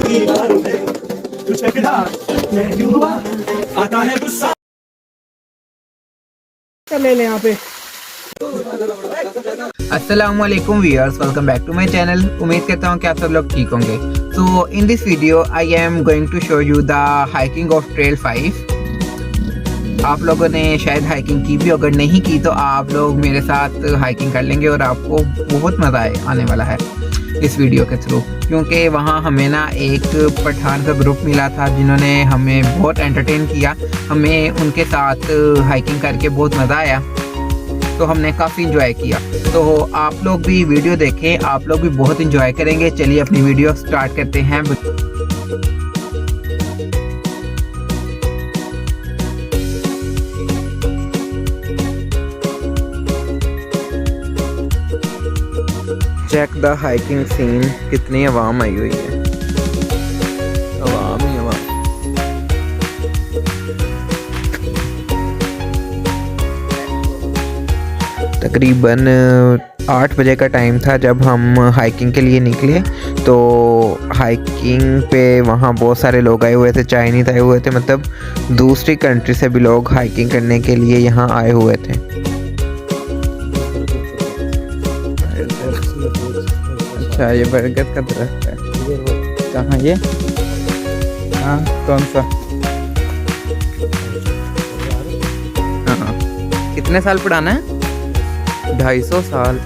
ले यहाँ पे। अस्सलाम वालेकुम viewers, welcome back to my channel. उम्मीद करता हूँ कि आप सब लोग ठीक होंगे। So in this video I am going to show you the hiking of trail 5। आप लोगों ने शायद हाइकिंग की भी, अगर नहीं की तो आप लोग मेरे साथ हाइकिंग कर लेंगे और आपको बहुत मज़ा आने वाला है इस वीडियो के थ्रू, क्योंकि वहाँ हमें ना एक पठान का ग्रुप मिला था जिन्होंने हमें बहुत एंटरटेन किया। हमें उनके साथ हाइकिंग करके बहुत मज़ा आया, तो हमने काफ़ी इंजॉय किया। तो आप लोग भी वीडियो देखें, आप लोग भी बहुत इंजॉय करेंगे। चलिए अपनी वीडियो स्टार्ट करते हैं। चेक द हाइकिंग सीन, कितनी आवाम आई हुई है। आवाम ही आवाम। तकरीबन 8 बजे का टाइम था जब हम हाइकिंग के लिए निकले। तो हाइकिंग पे वहाँ बहुत सारे लोग आए हुए थे, चाइनीज़ आए हुए थे, मतलब दूसरी कंट्री से भी लोग हाइकिंग करने के लिए यहाँ आए हुए थे। अच्छा, ये बरगद का दरख्त है। कहाँ ये? हाँ, कौन सा? हाँ, कितने साल पुराना है? 250 साल।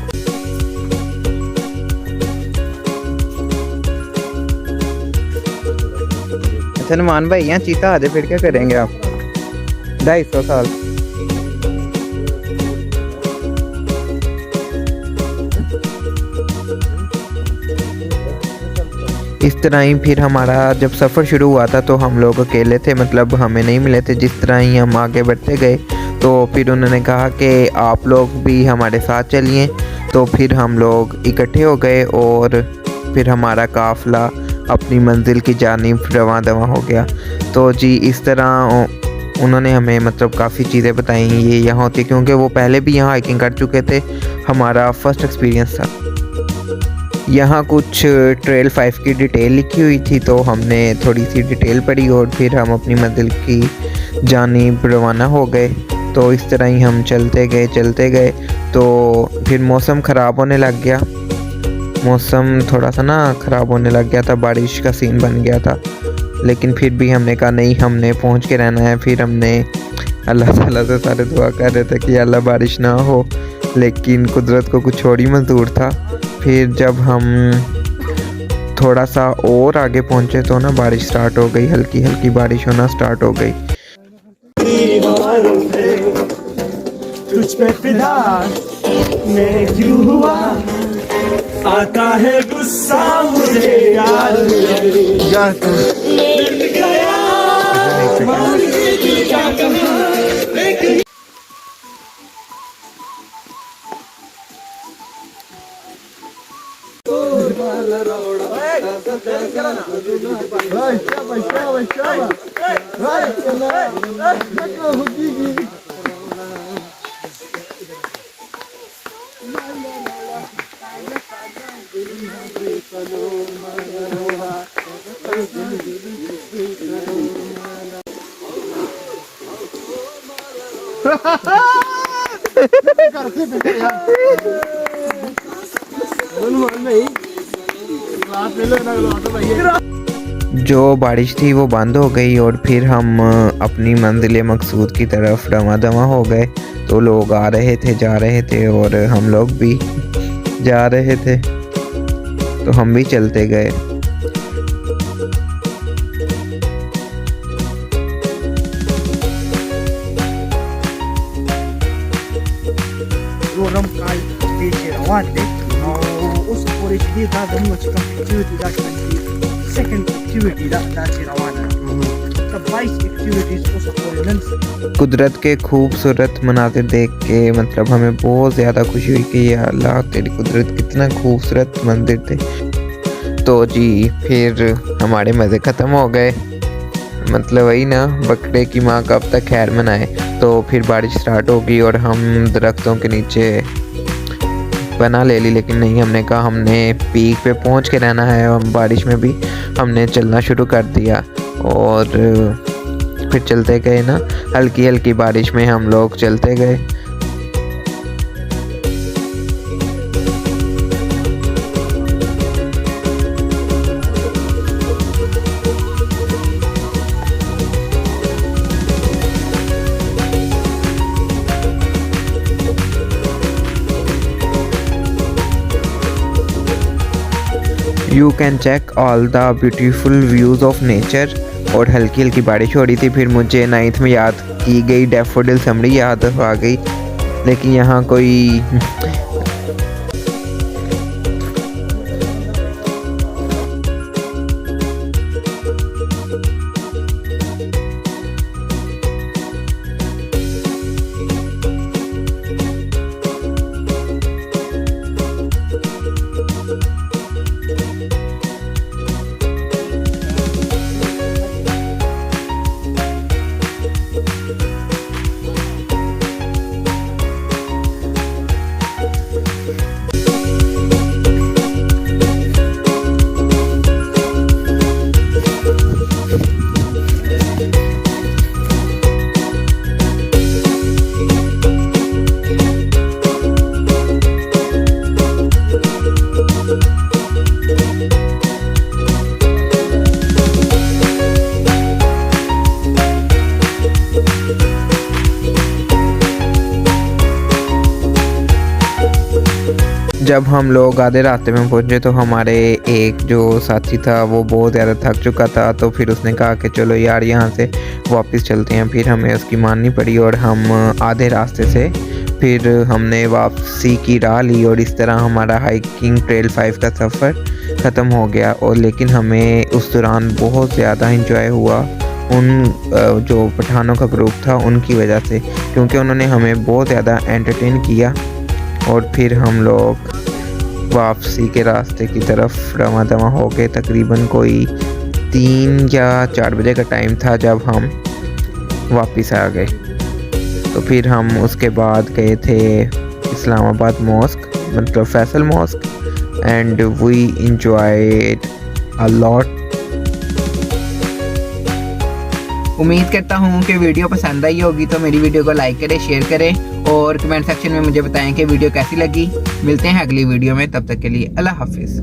अच्छा नुमान भाई, यहाँ चीता आ जाए फिर क्या करेंगे आप? 250 साल। इस तरह ही फिर हमारा जब सफ़र शुरू हुआ था तो हम लोग अकेले थे, मतलब हमें नहीं मिले थे। जिस तरह ही हम आगे बढ़ते गए तो फिर उन्होंने कहा कि आप लोग भी हमारे साथ चलिए। तो फिर हम लोग इकट्ठे हो गए और फिर हमारा काफ़िला अपनी मंजिल की जानिब रवां दवां हो गया। तो जी इस तरह उन्होंने हमें मतलब काफ़ी चीज़ें बताई ये यहाँ होती, क्योंकि वो पहले भी यहाँ हाइकिंग कर चुके थे। हमारा फर्स्ट एक्सपीरियंस था। यहाँ कुछ ट्रेल 5 की डिटेल लिखी हुई थी, तो हमने थोड़ी सी डिटेल पढ़ी और फिर हम अपनी मंजिल की जानिब रवाना हो गए। तो इस तरह ही हम चलते गए तो फिर मौसम ख़राब होने लग गया। मौसम थोड़ा सा ना ख़राब होने लग गया था, बारिश का सीन बन गया था। लेकिन फिर भी हमने कहा नहीं, हमने पहुँच के रहना है। फिर हमने अल्लाह ताला से सारे दुआ कर रहे थे कि अल्लाह बारिश ना हो, लेकिन कुदरत को कुछ और ही मंजूर था। फिर जब हम थोड़ा सा और आगे पहुँचे तो ना बारिश स्टार्ट हो गई, हल्की हल्की बारिश होना स्टार्ट हो गई। तुझ पे फिदा मैं क्यों हुआ, आता है गुस्सा मुझे यार मिल गया। जो बारिश थी वो बंद हो गई और फिर हम अपनी मंजिल मकसूद की तरफ रवां दवां हो गए। तो लोग आ रहे थे, जा रहे थे और हम लोग भी जा रहे थे, तो हम भी चलते गए। कुदरत के खूबसूरत मनाजिर देख के मतलब हमें बहुत ज़्यादा खुशी हुई कि या अल्लाह तेरी कुदरत, कितना खूबसूरत मंदिर थे। तो जी फिर हमारे मज़े ख़त्म हो गए, मतलब वही ना, बकरे की माँ कब तक खैर मनाए। तो फिर बारिश स्टार्ट हो गई और हम दरख्तों के नीचे बना ले ली, लेकिन नहीं, हमने कहा हमने पीक पे पहुंच के रहना है। हम बारिश में भी हमने चलना शुरू कर दिया और फिर चलते गए ना, हल्की हल्की बारिश में हम लोग चलते गए। You can check all the beautiful views of nature. और हल्की हल्की बारिश हो रही थी। फिर मुझे 9th में याद की गई डैफोडिल समरी याद आ गई, लेकिन यहाँ कोई जब हम लोग आधे रास्ते में पहुंचे तो हमारे एक जो साथी था वो बहुत ज़्यादा थक चुका था, तो फिर उसने कहा कि चलो यार यहाँ से वापस चलते हैं। फिर हमें उसकी माननी पड़ी और हम आधे रास्ते से फिर हमने वापसी की राह ली और इस तरह हमारा हाइकिंग ट्रेल 5 का सफ़र ख़त्म हो गया। और लेकिन हमें उस दौरान बहुत ज़्यादा इंजॉय हुआ उन जो पठानों का ग्रुप था उनकी वजह से, क्योंकि उन्होंने हमें बहुत ज़्यादा एंटरटेन किया। और फिर हम लोग वापसी के रास्ते की तरफ रवा दवा हो गए। तकरीबन कोई 3 या 4 बजे का टाइम था जब हम वापस आ गए। तो फिर हम उसके बाद गए थे इस्लामाबाद मॉस्क, मतलब Faisal mosque, and we enjoyed a lot. उम्मीद करता हूँ कि वीडियो पसंद आई होगी, तो मेरी वीडियो को लाइक करें, शेयर करें और कमेंट सेक्शन में मुझे बताएं कि वीडियो कैसी लगी। मिलते हैं अगली वीडियो में, तब तक के लिए अल्लाह हाफिज़।